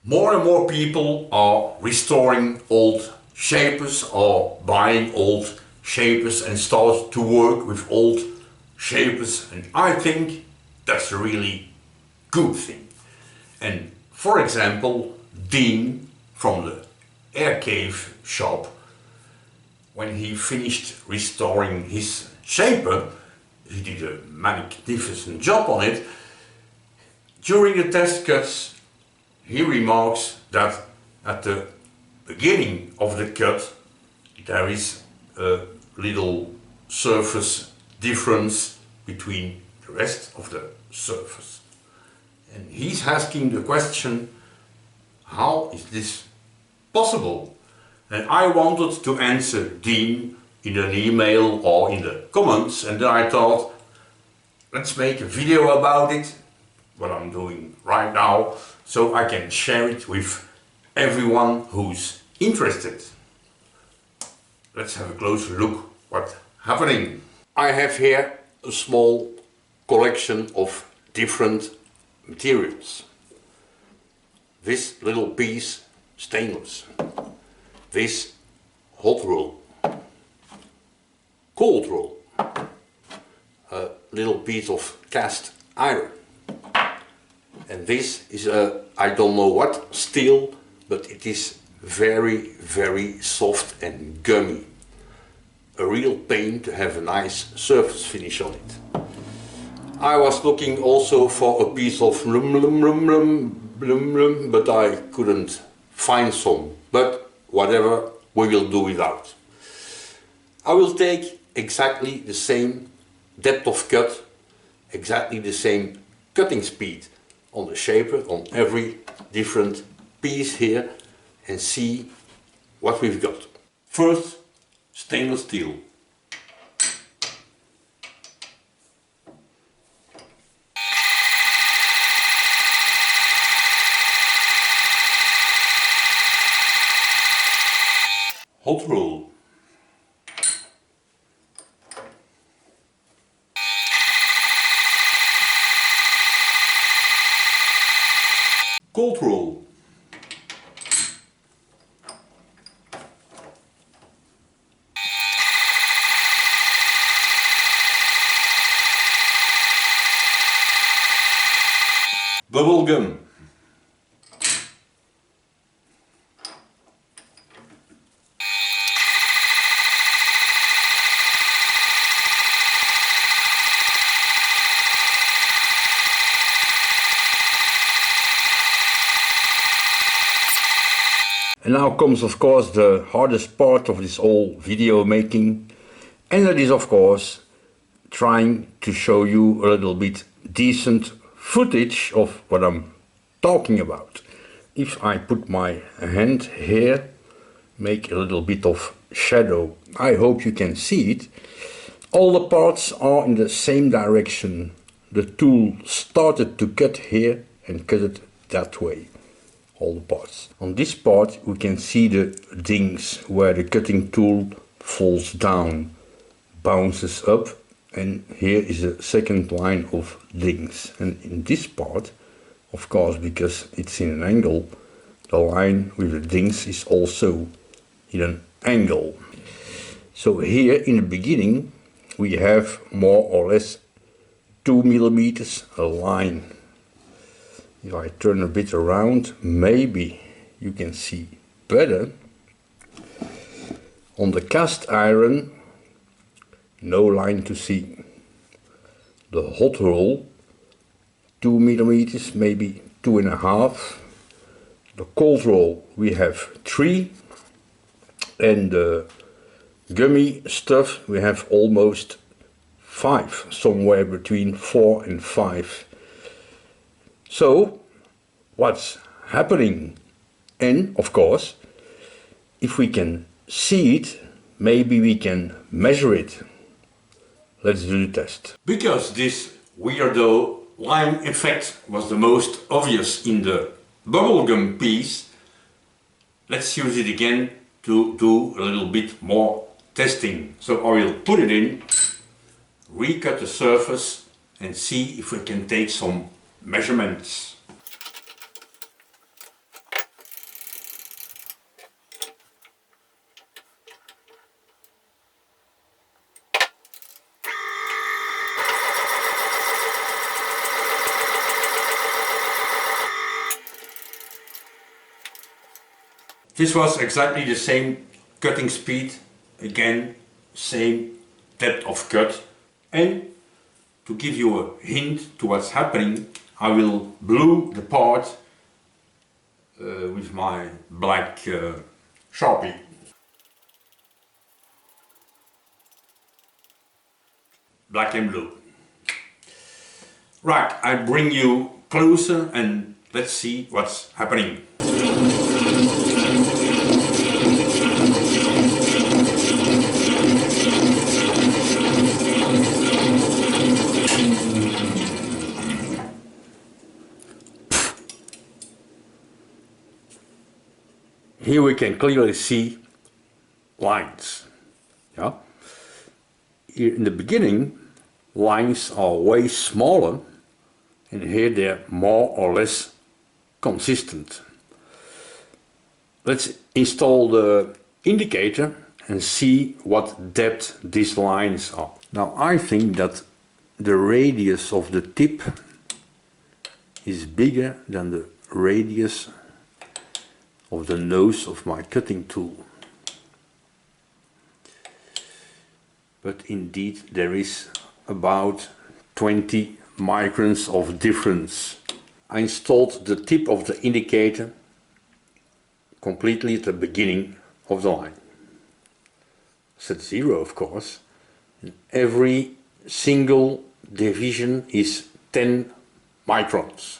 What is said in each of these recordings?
More and more people are restoring old shapers or buying old shapers and start to work with old shapers, and I think that's a really good thing. And for example, Dean from the Air Cave shop, when he finished restoring his shaper, he did a magnificent job on it. During the test cuts, he remarks that at the beginning of the cut there is a little surface difference between the rest of the surface. And he's asking the question, how is this possible? And I wanted to answer Dean in an email or in the comments, and then I thought, let's make a video about it, what I'm doing right now, so I can share it with everyone who's interested. Let's have a closer look what's happening. I have here a small collection of different materials. This little piece, stainless. This hot roll, cold roll, a little piece of cast iron, and this is a, I don't know what, steel, but it is very, very soft and gummy. A real pain to have a nice surface finish on it. I was looking also for a piece of but I couldn't find some, but whatever, we will do without. I will take exactly the same depth of cut, exactly the same cutting speed on the shaper, on every different piece here, and see what we've got. First, stainless steel. Hot roll. Cold roll. Bubble gum. And now comes of course the hardest part of this whole video making, and that is of course trying to show you a little bit decent footage of what I'm talking about. If I put my hand here, make a little bit of shadow, I hope you can see it. All the parts are in the same direction. The tool started to cut here and cut it that way. All the parts. On this part we can see the dings where the cutting tool falls down, bounces up, and here is a second line of dings. And in this part, of course, because it's in an angle, the line with the dings is also in an angle. So here in the beginning we have more or less 2 millimeters a line. If I turn a bit around, maybe you can see better. On the cast iron, no line to see. The hot roll, 2 millimeters, maybe 2.5. The cold roll we have 3, and the gummy stuff we have almost 5, somewhere between 4 and 5. So, what's happening? And of course, if we can see it, maybe we can measure it. Let's do the test. Because this weirdo line effect was the most obvious in the bubblegum piece, let's use it again to do a little bit more testing. So I will put it in, recut the surface and see if we can take some measurements. This was exactly the same cutting speed, again same depth of cut, and to give you a hint to what's happening, I will glue the part with my black Sharpie. Black and blue. Right, I bring you closer and let's see what's happening. Here we can clearly see lines. Yeah? Here in the beginning, lines are way smaller, and here they're more or less consistent. Let's install the indicator and see what depth these lines are. Now I think that the radius of the tip is bigger than the radius of the nose of my cutting tool. But indeed there is about 20 microns of difference. I installed the tip of the indicator completely at the beginning of the line. Set 0 of course. And every single division is 10 microns.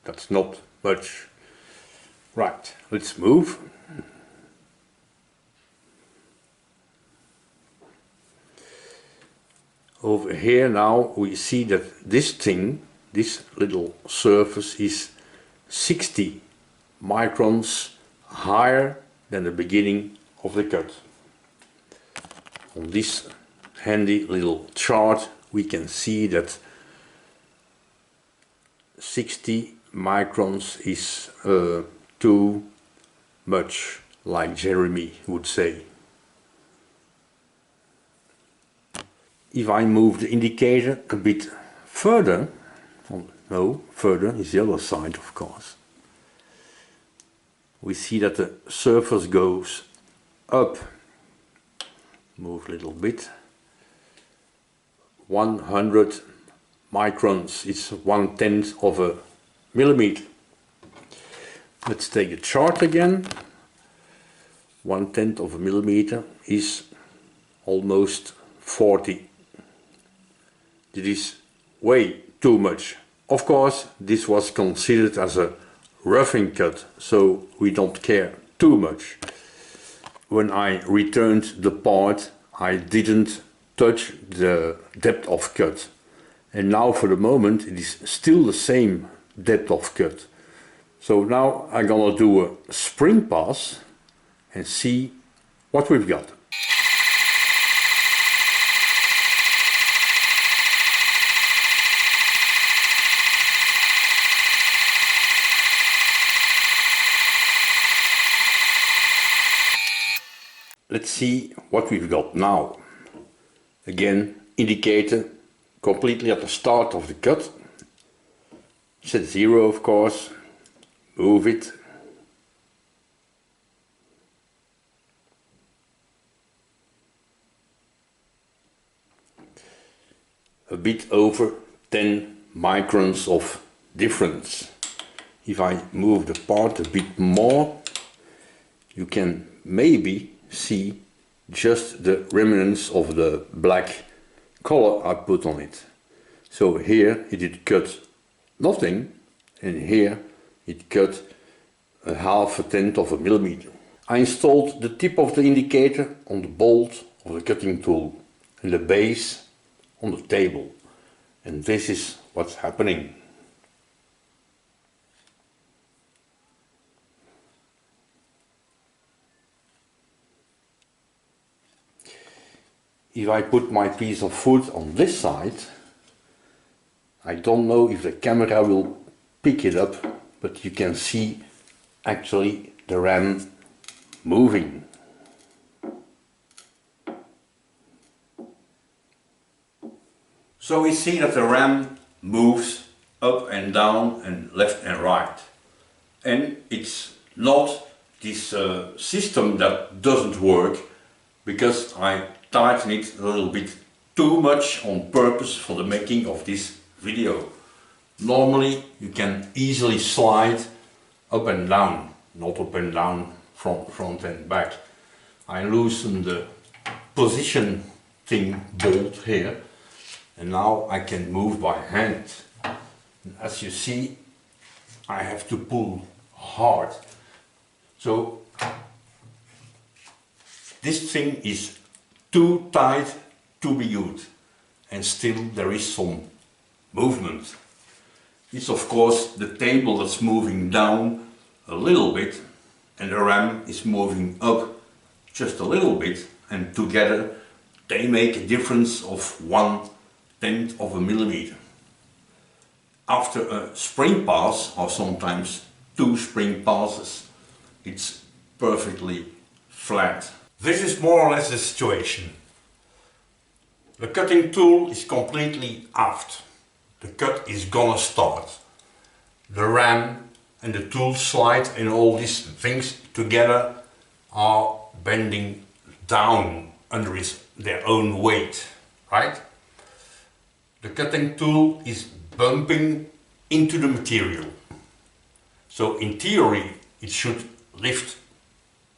That's not much. Right, let's move. Over here now we see that this thing, this little surface, is 60 microns higher than the beginning of the cut. On this handy little chart we can see that 60 microns is too much, like Jeremy would say. If I move the indicator a bit further, no, further is the other side of course, we see that the surface goes up. Move a little bit. 100 microns is 1/10 of a millimeter. Let's take the chart again. 1/10 of a millimeter is almost 40. It is way too much. Of course, this was considered as a roughing cut, so we don't care too much. When I returned the part, I didn't touch the depth of cut. And now for the moment it is still the same depth of cut. So now I'm gonna do a spring pass and see what we've got. Let's see what we've got now. Again, indicator completely at the start of the cut. Set 0 of course. Move it. A bit over 10 microns of difference. If I move the part a bit more, you can maybe see just the remnants of the black color I put on it. So here it did cut nothing, and here it cut a 1/2 of a millimeter. I installed the tip of the indicator on the bolt of the cutting tool and the base on the table, and this is what's happening. If I put my piece of wood on this side, I don't know if the camera will pick it up, but you can see actually the ram moving. So we see that the ram moves up and down and left and right. And it's not this system that doesn't work because I tighten it a little bit too much on purpose for the making of this video. Normally you can easily slide up and down, not up and down from front and back. I loosen the position thing bolt here and now I can move by hand. And as you see, I have to pull hard. So this thing is too tight to be good, and still there is some movement. It's of course the table that's moving down a little bit and the ram is moving up just a little bit, and together they make a difference of 1/10 of a millimeter. After a spring pass, or sometimes 2 spring passes, it's perfectly flat. This is more or less the situation. The cutting tool is completely aft. The cut is gonna start. The ram and the tool slide and all these things together are bending down under their own weight, right? The cutting tool is bumping into the material. So in theory it should lift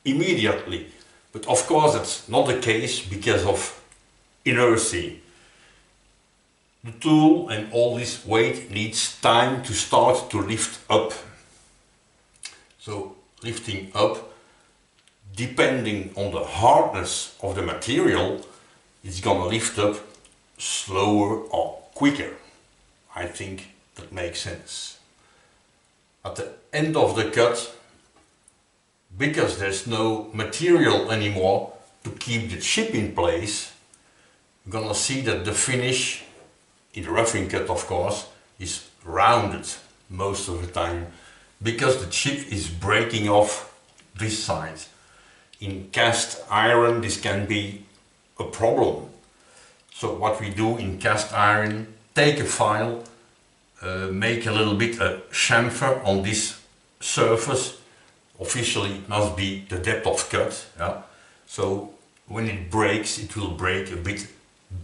immediately, but of course that's not the case because of inertia. The tool and all this weight needs time to start to lift up. So lifting up, depending on the hardness of the material, it's gonna lift up slower or quicker. I think that makes sense. At the end of the cut, because there's no material anymore to keep the chip in place, you're gonna see that the finish, in the roughing cut of course, is rounded most of the time, because the chip is breaking off this side. In cast iron this can be a problem. So what we do in cast iron, take a file, make a little bit a chamfer on this surface. Officially it must be the depth of cut, yeah? So when it breaks, it will break a bit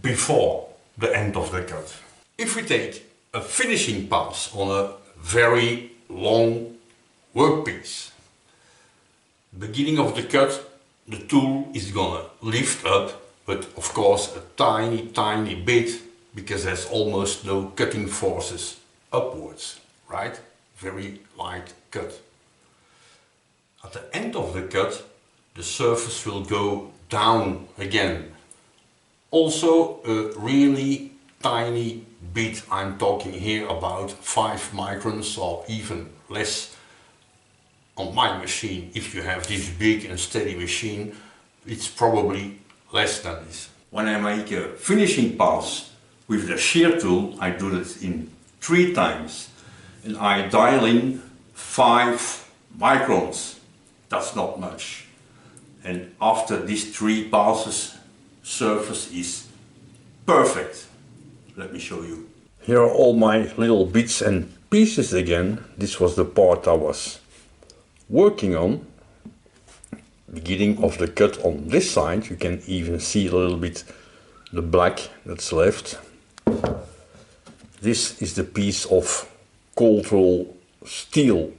before the end of the cut. If we take a finishing pass on a very long workpiece, beginning of the cut, the tool is gonna lift up, but of course a tiny bit, because there's almost no cutting forces upwards, right? Very light cut. At the end of the cut, the surface will go down again. Also a really tiny bit, I'm talking here about 5 microns or even less. On my machine, if you have this big and steady machine, it's probably less than this. When I make a finishing pass with the shear tool, I do it in 3 times and I dial in 5 microns. That's not much. And after these 3 passes, surface is perfect. Let me show you. Here are all my little bits and pieces again. This was the part I was working on. Beginning of the cut on this side, you can even see a little bit the black that's left. This is the piece of cold roll steel.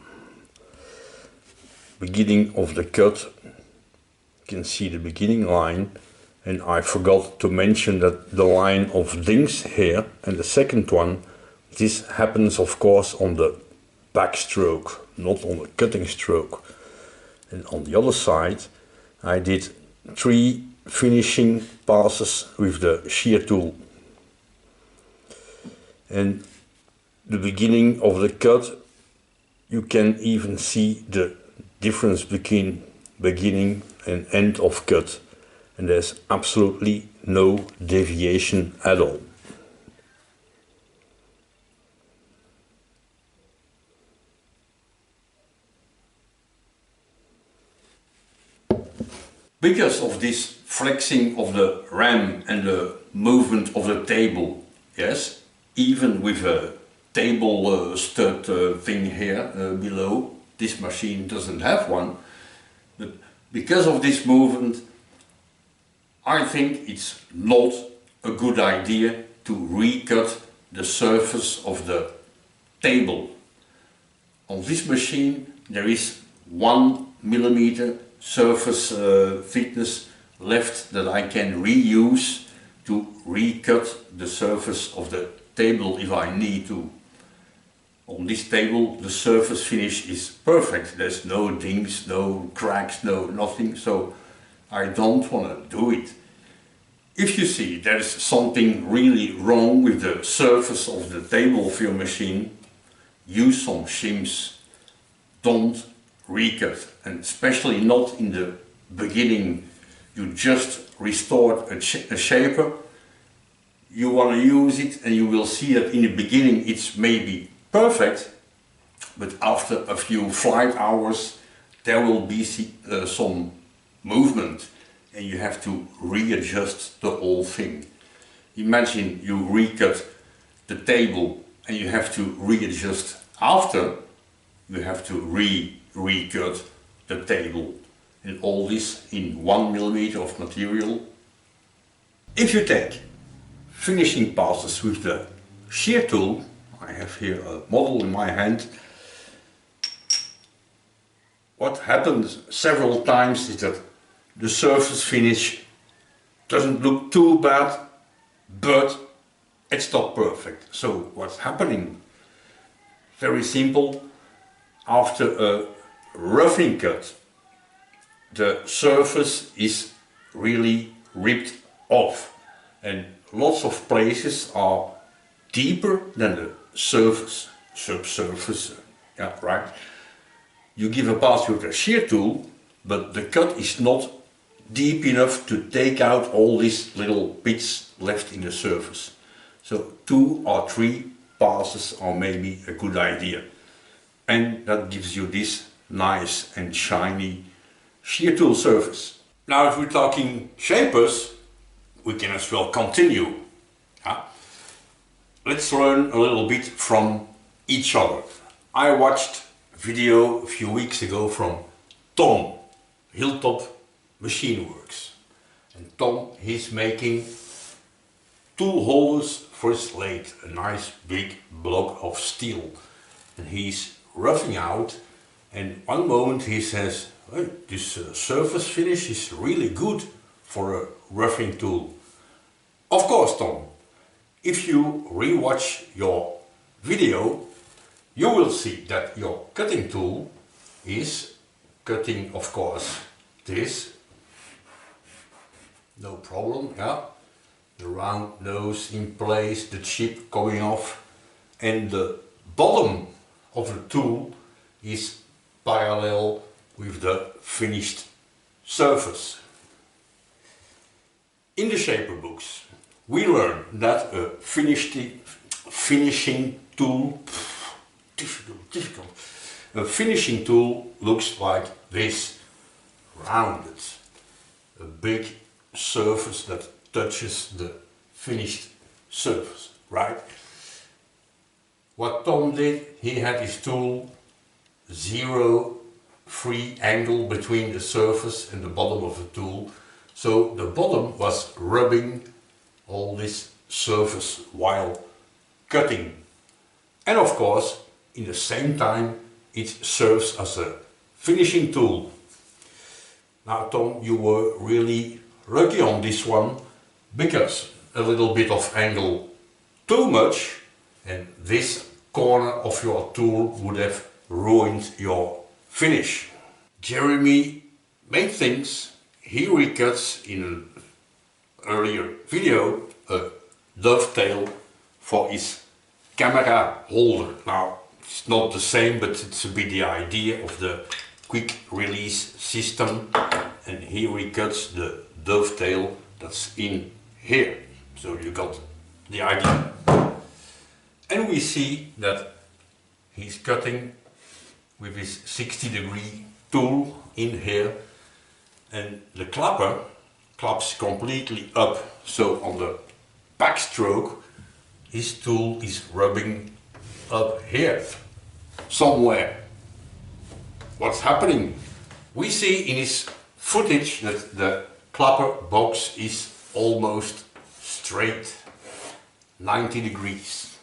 Beginning of the cut, you can see the beginning line, and I forgot to mention that the line of dings here and the second one, this happens of course on the backstroke, not on the cutting stroke. And on the other side I did 3 finishing passes with the shear tool. And the beginning of the cut, you can even see the difference between beginning and end of cut, and there's absolutely no deviation at all. Because of this flexing of the ram and the movement of the table, yes, even with a table stud thing here below, this machine doesn't have one, But because of this movement, I think it's not a good idea to recut the surface of the table. On this machine there is 1 millimeter surface thickness left that I can reuse to recut the surface of the table if I need to. On this table the surface finish is perfect. There's no dings, no cracks, no nothing, so I don't want to do it. If you see there's something really wrong with the surface of the table of your machine, use some shims. Don't recut, and especially not in the beginning. You just restored a shaper, you want to use it, and you will see that in the beginning it's maybe perfect, but after a few flight hours there will be some movement and you have to readjust the whole thing. Imagine you recut the table and you have to readjust after. You have to recut the table, and all this in 1 millimeter of material. If you take finishing passes with the shear tool, I have here a model in my hand. What happens several times is that the surface finish doesn't look too bad, but it's not perfect. So what's happening? Very simple. After a roughing cut, the surface is really ripped off, and lots of places are deeper than the surface, subsurface, yeah, right. You give a pass with a shear tool, but the cut is not deep enough to take out all these little bits left in the surface. So 2 or 3 passes are maybe a good idea. And that gives you this nice and shiny shear tool surface. Now if we're talking shapers, we can as well continue. Let's learn a little bit from each other. I watched a video a few weeks ago from Tom, Hilltop Machine Works. And Tom, he's making tool holders for his lathe, a nice big block of steel. And he's roughing out, and one moment he says, hey, this surface finish is really good for a roughing tool. Of course, Tom, if you re-watch your video, you will see that your cutting tool is cutting, of course, this, no problem, yeah, the round nose in place, the chip coming off, and the bottom of the tool is parallel with the finished surface. In the shaper books we learn that a finishing tool, a finishing tool looks like this, rounded, a big surface that touches the finished surface, right? What Tom did, he had his tool 0 free angle between the surface and the bottom of the tool, so the bottom was rubbing all this surface while cutting. And of course, in the same time, it serves as a finishing tool. Now Tom, you were really lucky on this one, because a little bit of angle too much and this corner of your tool would have ruined your finish. Jeremy made things. He recuts in an earlier video a dovetail for his camera holder. Now it's not the same, but it's a bit the idea of the quick release system, and he recuts the dovetail that's in here. So you got the idea. And we see that he's cutting with his 60-degree tool in here, and the clapper claps completely up, so on the backstroke his tool is rubbing up here somewhere. What's happening? We see in his footage that the clapper box is almost straight, 90 degrees,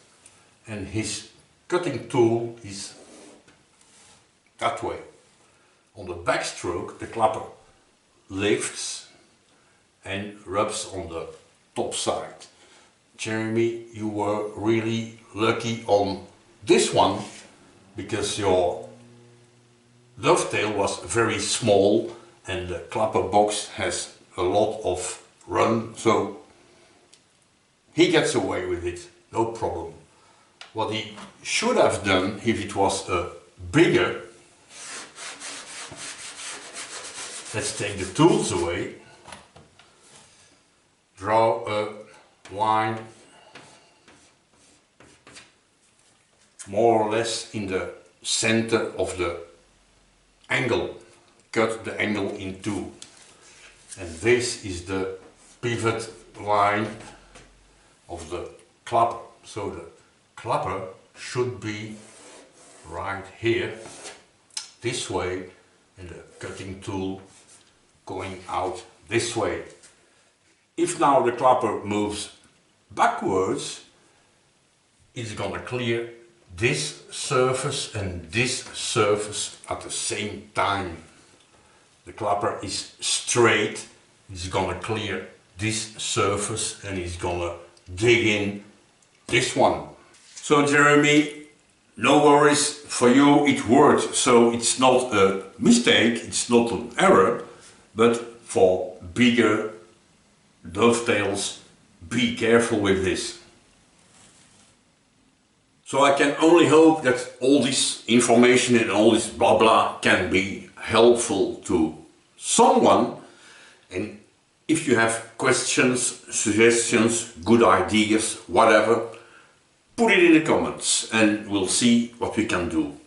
and his cutting tool is that way. On the backstroke the clapper lifts and rubs on the top side. Jeremy, you were really lucky on this one because your dovetail was very small and the clapper box has a lot of run, so he gets away with it, no problem. What he should have done if it was a bigger, let's take the tools away, draw a line more or less in the center of the angle, cut the angle in two, and this is the pivot line of the clapper. So the clapper should be right here, this way, and the cutting tool going out this way. If now the clapper moves backwards, it's gonna clear this surface and this surface at the same time. The clapper is straight, it's gonna clear this surface and it's gonna dig in this one. So Jeremy, no worries, for you it worked, so it's not a mistake, it's not an error, but for bigger dovetails, be careful with this. So I can only hope that all this information and all this blah blah can be helpful to someone, and if you have questions, suggestions, good ideas, whatever, put it in the comments and we'll see what we can do.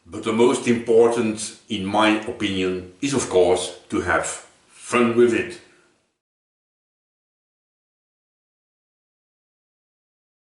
But the most important, in my opinion, is of course to have fun with it.